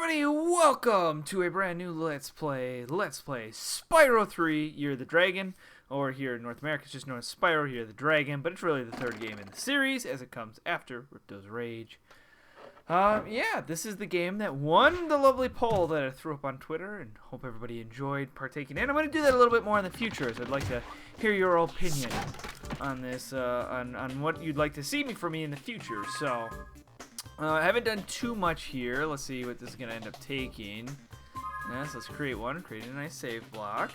everybody, welcome to a brand new Let's Play Spyro 3, Year of the Dragon, or here in North America it's just known as Spyro, Year of the Dragon, but it's really the third game in the series, as it comes after Ripto's Rage. Yeah, this is the game that won the lovely poll that I threw up on Twitter, and hope everybody enjoyed partaking in. I'm going to do that a little bit more in the future, so I'd like to hear your opinion on this, on what you'd like to see from me in the future, so... I haven't done too much here. Let's see what this is going to end up taking. Yes, let's create one. Create a nice save block.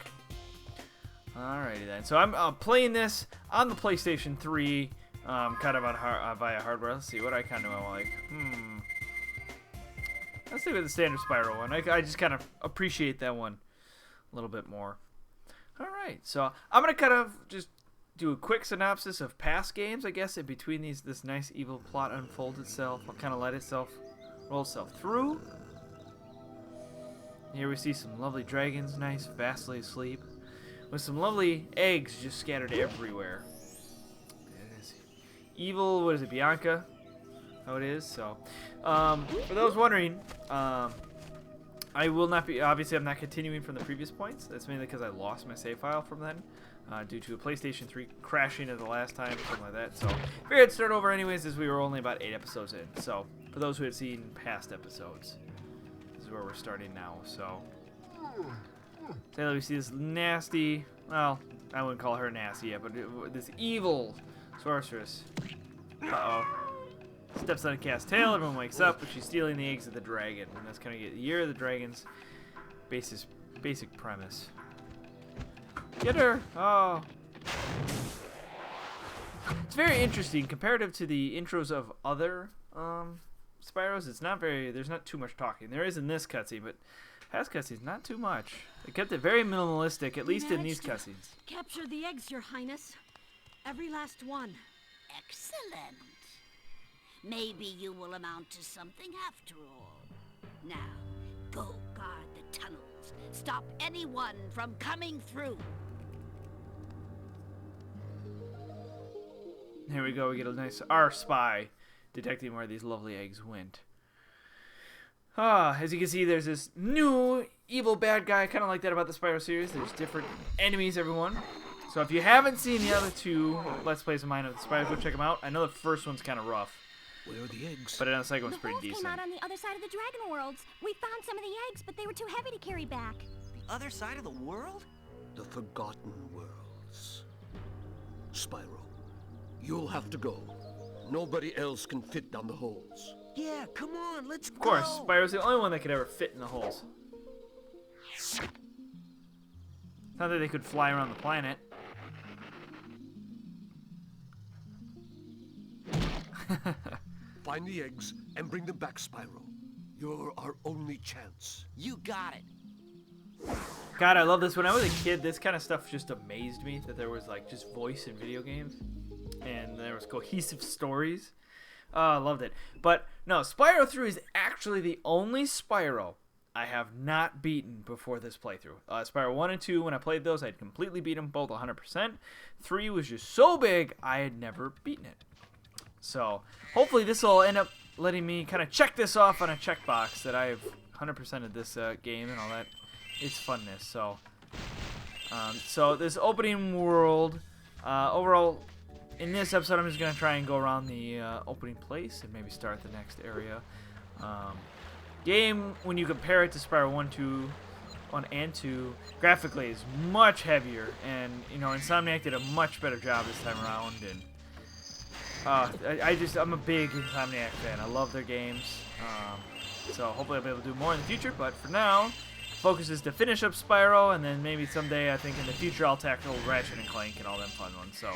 Alrighty then. So I'm playing this on the PlayStation 3, kind of on via hardware. Let's see what I kind of like. Let's stick with the standard Spyro one. I just kind of appreciate that one a little bit more. Alright, so I'm going to kind of just do a quick synopsis of past games, I guess, in between this nice evil plot unfolds itself. I'll kind of let itself roll itself through. Here we see some lovely dragons, nice, vastly asleep, with some lovely eggs just scattered everywhere. It is evil, what is it, Bianca? How it is, so. For those wondering, I will not be, obviously I'm not continuing from the previous points. That's mainly because I lost my save file from then. Due to a PlayStation 3 crashing at the last time, something like that. So, figured I'd start over anyways, as we were only about 8 episodes in. So, for those who had seen past episodes, this is where we're starting now. So, we see this nasty, well, I wouldn't call her nasty yet, but this evil sorceress. Uh-oh. Steps on a cat's tail, everyone wakes up, but she's stealing the eggs of the dragon. And that's kind of the Year of the Dragon's basic premise. Get her! Oh. It's very interesting. Comparative to the intros of other Spyros, it's not very, there's not too much talking. There is in this cutscene, but past cutscenes, not too much. They kept it very minimalistic, at least in these cutscenes. Capture the eggs, Your Highness. Every last one. Excellent. Maybe you will amount to something after all. Now, go guard the tunnels. Stop anyone from coming through. Here we go, we get a nice our spy detecting where these lovely eggs went. As you can see, there's this new evil bad guy, kind of like that about the Spyro series. There's different enemies, everyone. So if you haven't seen the other two Let's Plays of mine of the Spyro, go check them out. I know the first one's kind of rough. Where are the eggs? But the second one's pretty decent. The holes came out on the other side of the dragon worlds. We found some of the eggs, but they were too heavy to carry back. The other side of the world? The Forgotten Worlds. Spyro, you'll have to go. Nobody else can fit down the holes. Yeah, come on, let's go. Of course, Spyro's the only one that could ever fit in the holes. Not that they could fly around the planet. Find the eggs and bring them back, Spyro. You're our only chance. You got it. God, I love this. When I was a kid, this kind of stuff just amazed me, that there was like just voice in video games and there was cohesive stories. I loved it. But no, Spyro 3 is actually the only Spyro I have not beaten before this playthrough. Spyro 1 and 2, when I played those, I had completely beat them both 100%. 3 was just so big, I had never beaten it. So, hopefully this will end up letting me kind of check this off on a checkbox that I've 100%ed this game and all that. Its funness. So, so this opening world, overall, in this episode, I'm just going to try and go around the opening place and maybe start the next area. Game, when you compare it to Spyro 1 and 2, graphically is much heavier, and, you know, Insomniac did a much better job this time around, and I'm a big Insomniac fan. I love their games. So hopefully I'll be able to do more in the future, but for now, focus is to finish up Spyro, and then maybe someday, I think in the future, I'll tackle Ratchet and Clank and all them fun ones. So,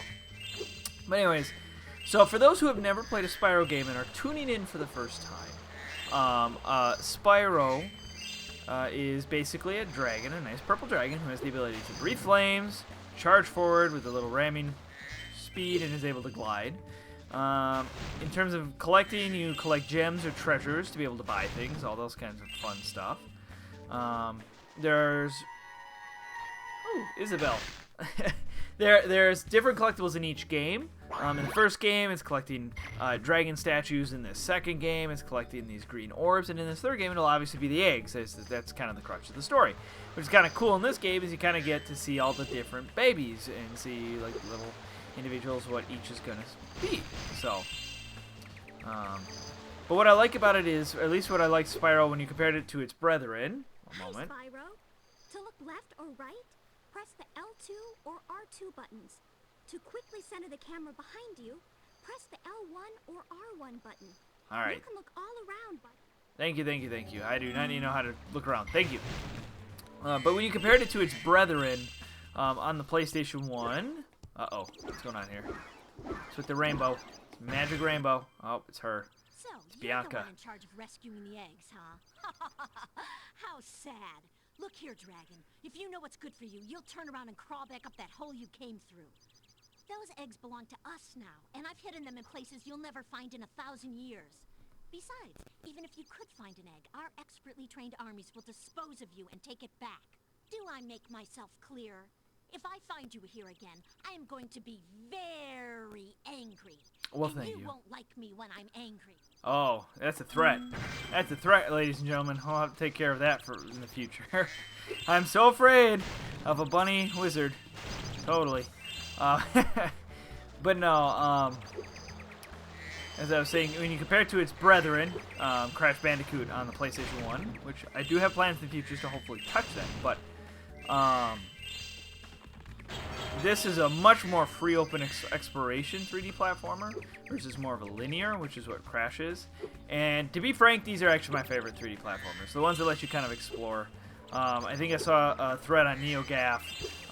but anyways, so for those who have never played a Spyro game and are tuning in for the first time, Spyro is basically a dragon, a nice purple dragon who has the ability to breathe flames, charge forward with a little ramming speed, and is able to glide. In terms of collecting, you collect gems or treasures to be able to buy things, all those kinds of fun stuff. There's... Oh, Isabel. There's different collectibles in each game. In the first game, it's collecting dragon statues. In the second game, it's collecting these green orbs. And in this third game, it'll obviously be the eggs. That's kind of the crux of the story. Which is kind of cool in this game is you kind of get to see all the different babies and see like little individuals what each is going to be. So, but what I like about it is, or at least what I like Spyro when you compared it to its brethren. One moment. Hi, Spyro. To look left or right, press the L2 or R2 buttons. To quickly center the camera behind you, press the L1 or R1 button. All right. You can look all around, but... Thank you. I do not need to know how to look around. Thank you. But when you compared it to its brethren on the PlayStation 1... Uh-oh. What's going on here? It's with the rainbow. It's magic rainbow. Oh, it's her. So, It's you're the Bianca. one in charge of rescuing the eggs, huh? How sad. Look here, Dragon. If you know what's good for you, you'll turn around and crawl back up that hole you came through. Those eggs belong to us now, and I've hidden them in places you'll never find in 1,000 years. Besides, even if you could find an egg, our expertly trained armies will dispose of you and take it back. Do I make myself clear? If I find you here again, I am going to be very angry. Well, and thank you you. won't like me when I'm angry. Oh, that's a threat. That's a threat, ladies and gentlemen. I'll have to take care of that in the future. I'm so afraid of a bunny wizard. Totally. But no, as I was saying, when you compare it to its brethren, Crash Bandicoot on the PlayStation 1, which I do have plans in the future to hopefully touch that, but this is a much more free open exploration 3D platformer versus more of a linear, which is what Crash is. And to be frank, these are actually my favorite 3D platformers, the ones that let you kind of explore. I think I saw a thread on NeoGAF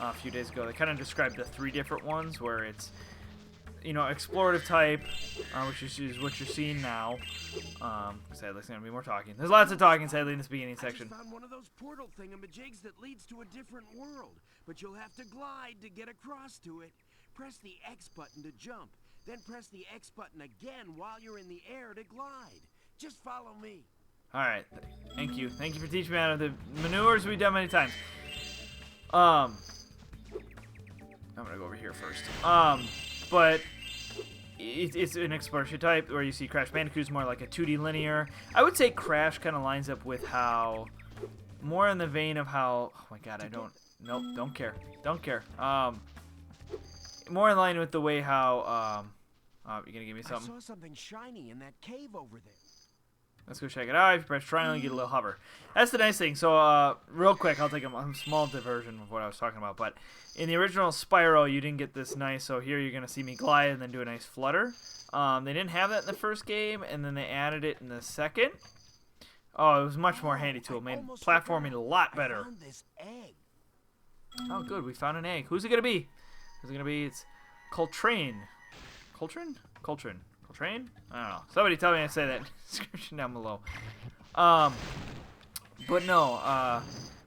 a few days ago that kind of described the 3 different ones, where it's, you know, explorative type, which is what you're seeing now. Sadly, there's going to be more talking. There's lots of talking, sadly, in this beginning section. I just found one of those portal thingamajigs that leads to a different world, but you'll have to glide to get across to it. Press the X button to jump, then press the X button again while you're in the air to glide. Just follow me. Alright, thank you. Thank you for teaching me how to the maneuvers we've done many times. I'm gonna go over here first. But it's an exploration type where you see Crash Bandicoot is more like a 2D linear. I would say Crash kind of lines up with how, more in the vein of how, oh my god, don't care. More in line with the way how, you gonna give me something? I saw something shiny in that cave over there. Let's go check it out. If you press triangle, you get a little hover. That's the nice thing. So, real quick, I'll take a small diversion of what I was talking about. But in the original Spyro, you didn't get this nice. So here you're going to see me glide and then do a nice flutter. They didn't have that in the first game, and then they added it in the second. Oh, it was much more handy tool. It made platforming a lot better. I found this egg. Oh, good. We found an egg. Who's it going to be? Who's it going to be? It's Coltrane. Coltrane? Coltrane. Coltrane? I don't know. Somebody tell me I say that in the description down below. But no,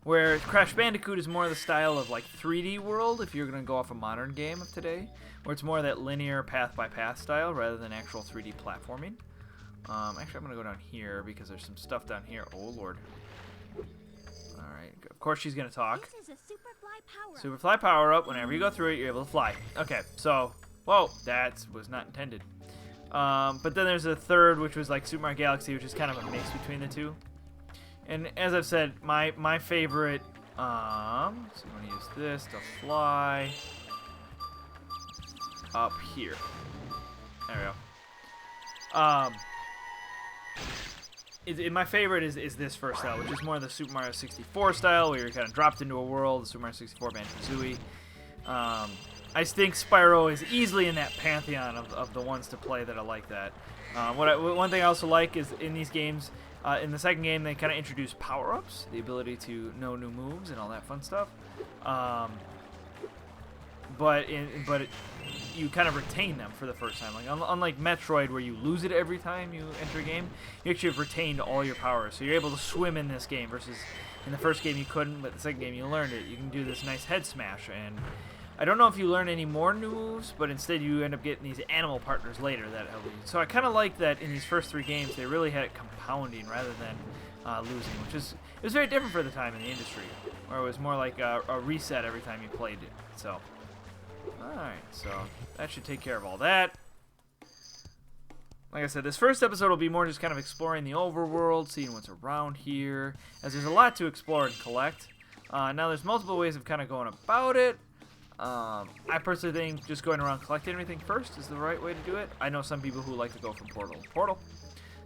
where Crash Bandicoot is more the style of like 3D world, if you're going to go off a modern game of today, where it's more that linear path-by-path style rather than actual 3D platforming. Actually, I'm going to go down here because there's some stuff down here. Oh, Lord. Alright, of course she's going to talk. This is a Superfly power-up. Superfly power-up. Whenever you go through it, you're able to fly. Okay, so, whoa, that was not intended. But then there's a third, which was like Super Mario Galaxy, which is kind of a mix between the two. And as I've said, my favorite, so I'm going to use this to fly up here. There we go. My favorite is this first style, which is more the Super Mario 64 style, where you're kind of dropped into a world, the Super Mario 64 Banjo-Kazooie. I think Spyro is easily in that pantheon of the ones to play that I like that. One thing I also like is in these games, in the second game, they kind of introduce power-ups, the ability to know new moves and all that fun stuff. But you kind of retain them for the first time. Like unlike Metroid, where you lose it every time you enter a game, you actually have retained all your powers. So you're able to swim in this game versus in the first game you couldn't, but the second game you learned it. You can do this nice head smash, and I don't know if you learn any more new moves, but instead you end up getting these animal partners later that help you. So I kind of like that in these first 3 games they really had it compounding rather than losing, which is it was very different for the time in the industry, where it was more like a reset every time you played it. So Alright, so that should take care of all that. Like I said, this first episode will be more just kind of exploring the overworld, seeing what's around here, as there's a lot to explore and collect. Now, there's multiple ways of kind of going about it. I personally think just going around collecting everything first is the right way to do it. I know some people who like to go from portal to portal.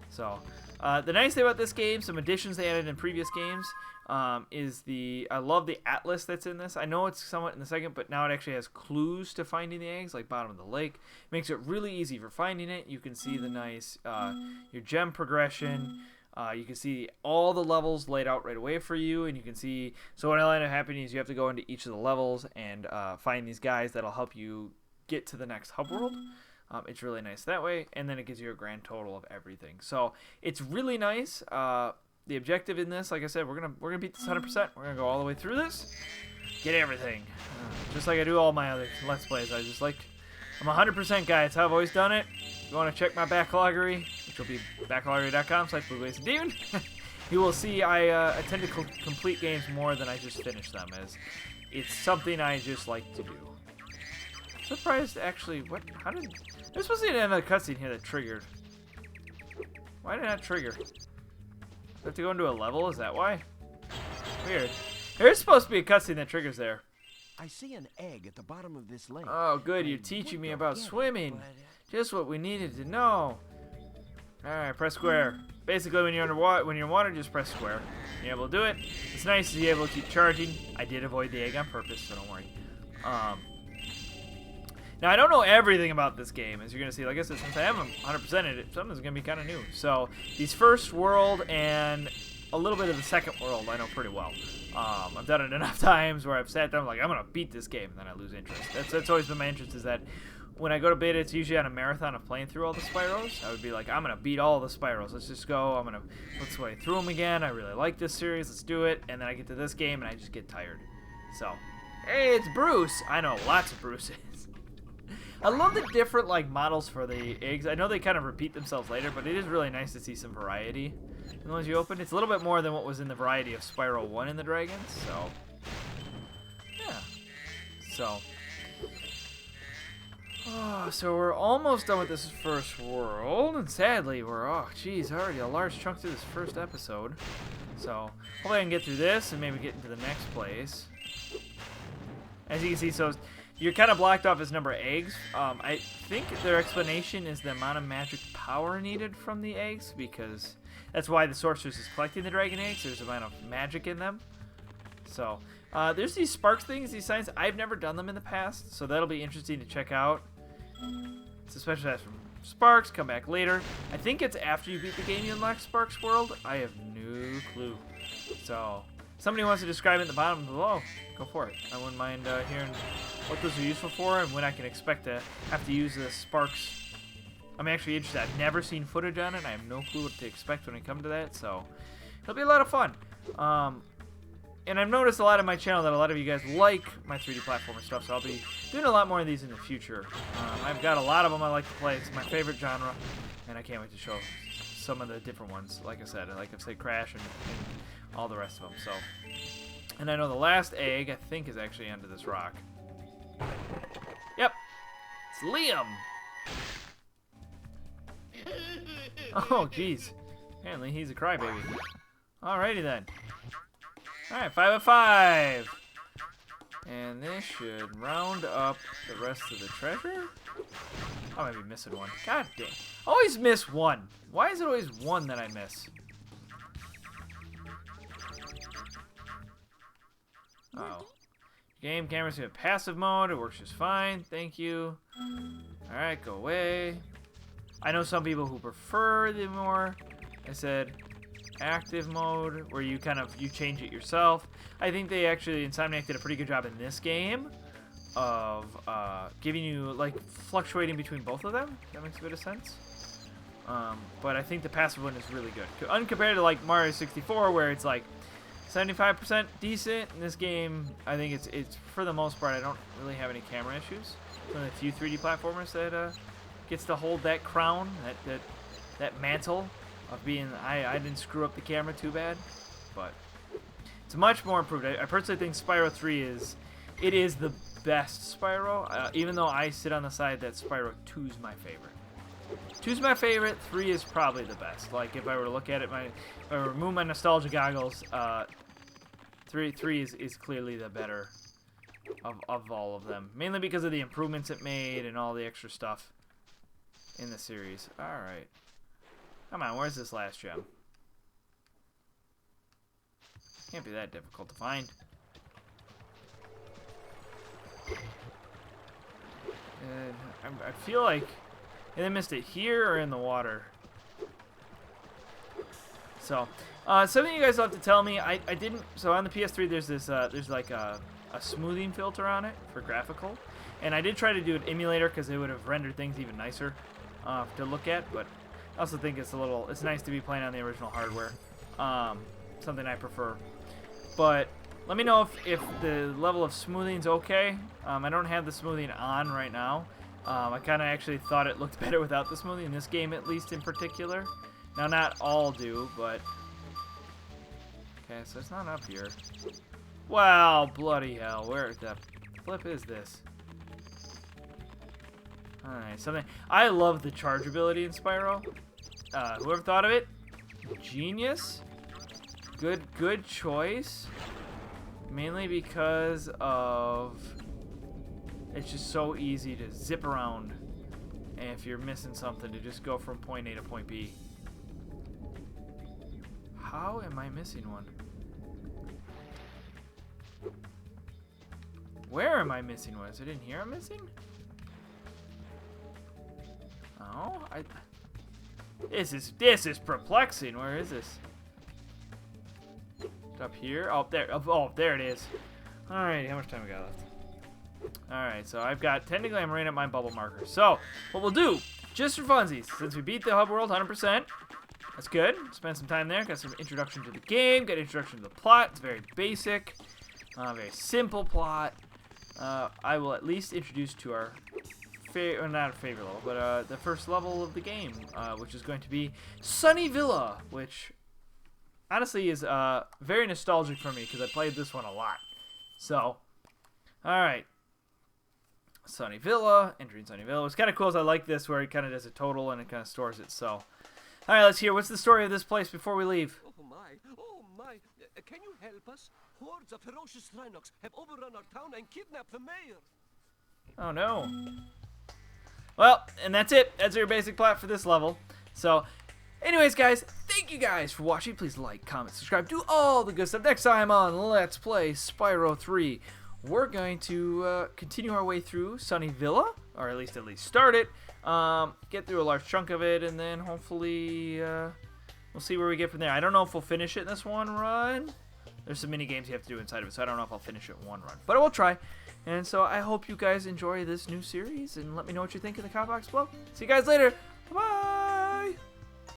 So, the nice thing about this game, some additions they added in previous games, is I love the atlas that's in this. I know it's somewhat in the second, but now it actually has clues to finding the eggs, like bottom of the lake. Makes it really easy for finding it. You can see the nice, your gem progression. You can see all the levels laid out right away for you, and you can see, so what will end up happening is you have to go into each of the levels and find these guys that'll help you get to the next hub world. It's really nice that way, and then it gives you a grand total of everything. So it's really nice. The objective in this, like I said, we're gonna beat this 100%. We're gonna go all the way through this, get everything, just like I do all my other Let's Plays. I'm a 100% guy. It's how I've always done it. If you want to check my backloggery, which will be backloggery.com/blueblazedemon, you will see I tend to complete games more than I just finish them, as it's something I just like to do. Surprised, actually. There's supposed to be another cutscene here that triggered. Why did it not trigger? Do I have to go into a level? Is that why? Weird. There's supposed to be a cutscene that triggers there. I see an egg at the bottom of this lake. Oh, good. You're teaching me about swimming. Just what we needed to know. Alright, press square. Basically, when you're underwater, when you're in water, just press square. You're able to do it. It's nice to be able to keep charging. I did avoid the egg on purpose, so don't worry. Now, I don't know everything about this game, as you're going to see. Like I said, since I haven't 100%ed it, something's going to be kind of new. So, these first world and a little bit of the second world I know pretty well. I've done it enough times where I've sat there, I'm like, I'm going to beat this game, and then I lose interest. That's always been my interest, is that when I go to beta, it's usually on a marathon of playing through all the Spyros. I would be like, I'm going to beat all the Spyros. Let's just go. Let's play through them again. I really like this series. Let's do it. And then I get to this game, and I just get tired. So, hey, it's Bruce. I know, lots of Bruces. I love the different models for the eggs. I know they kind of repeat themselves later, but it is really nice to see some variety in the ones you open. It's a little bit more than what was in the variety of Spyro 1 in the Dragons, so yeah. So we're almost done with this first world, and sadly we're already a large chunk through this first episode. So hopefully I can get through this and maybe get into the next place. As you can see, so you're kind of blocked off as number of eggs. I think their explanation is the amount of magic power needed from the eggs, because that's why the sorceress is collecting the dragon eggs. There's a amount of magic in them. So, there's these sparks things, these signs. I've never done them in the past, so that'll be interesting to check out. It's especially that's from Sparks. Come back later. I think it's after you beat the game you unlock Sparks World. I have no clue. So, somebody wants to describe it in the bottom below, go for it. I wouldn't mind hearing what those are useful for and when I can expect to have to use the Sparks. I'm actually interested. I've never seen footage on it, and I have no clue what to expect when I come to that, so it'll be a lot of fun. And I've noticed a lot of my channel that a lot of you guys like my 3D platformer stuff, so I'll be doing a lot more of these in the future. I've got a lot of them I like to play. It's my favorite genre, and I can't wait to show some of the different ones. Like I said, I've said Crash and all the rest of them. So, and I know the last egg, I think, is actually under this rock. Yep, it's Liam. Oh, jeez. Apparently he's a crybaby. Alrighty then. Alright, 5 out of 5. And this should round up the rest of the treasure. I might be missing one. God dang. Always miss one. Why is it always one that I miss? Oh. Game camera's in passive mode. It works just fine. Thank you. Alright, go away. I know some people who prefer the more, I said, active mode, where you change it yourself. I think they actually, Insomniac did a pretty good job in this game of giving you, fluctuating between both of them. That makes a bit of sense. But I think the passive one is really good. Uncompared to, Mario 64, where it's, 75% decent. In this game, I think it's for the most part, I don't really have any camera issues. It's one of the few 3D platformers that gets to hold that crown, that mantle of being, I didn't screw up the camera too bad, but it's much more improved. I personally think Spyro 3 is the best Spyro, even though I sit on the side that Spyro 2 is my favorite. 2's my favorite, 3 is probably the best. Like, if I were to look at it, if I remove my nostalgia goggles, 3 is clearly the better of all of them. Mainly because of the improvements it made and all the extra stuff in the series. Alright. Come on, where's this last gem? Can't be that difficult to find. And I feel like they missed it here or in the water. So, something you guys will have to tell me. I didn't. So on the PS3, there's this. There's like a smoothing filter on it for graphical, and I did try to do an emulator because it would have rendered things even nicer to look at. But I also think it's nice to be playing on the original hardware. Something I prefer. But let me know if the level of smoothing's okay. I don't have the smoothing on right now. I kind of actually thought it looked better without the smoothing in this game, at least in particular. Now, not all do, but... Okay, so it's not up here. Wow, bloody hell. Where the flip is this? Alright, something... I love the charge ability in Spyro. Whoever thought of it? Genius. Good choice. Mainly because of... It's just so easy to zip around. And if you're missing something, to just go from point A to point B. How am I missing one? Where am I missing one? Is it in here I'm missing? Oh, This is perplexing. Where is this? It's up here? Oh, there. Oh, there it is. Alright, how much time we got left? Alright, so I've got technically I'm right at my bubble marker. So, what we'll do, just for funsies, since we beat the hub world 100%, that's good. Spend some time there. Got some introduction to the game. Got introduction to the plot. It's very basic. Very simple plot. I will at least introduce to our not a favorite level, but the first level of the game, which is going to be Sunny Villa, which honestly is very nostalgic for me because I played this one a lot. So, alright. Sunny Villa. Entering Sunny Villa. What's kind of cool is I like this where it kind of does a total and it kind of stores it, so... Alright, let's hear. What's the story of this place before we leave? Oh my, oh my. Can you help us? Hordes of ferocious Rhinox have overrun our town and kidnapped the mayor. Oh no. Well, and that's it. That's your basic plot for this level. So, anyways, guys, thank you guys for watching. Please like, comment, subscribe, do all the good stuff. Next time on Let's Play Spyro 3, we're going to continue our way through Sunny Villa, or at least start it. Get through a large chunk of it, and then hopefully we'll see where we get from there. I don't know if we'll finish it in this one run. There's some mini games you have to do inside of it, so I don't know if I'll finish it in one run. But I will try. And so I hope you guys enjoy this new series, and let me know what you think in the comment box below. See you guys later. Bye-bye.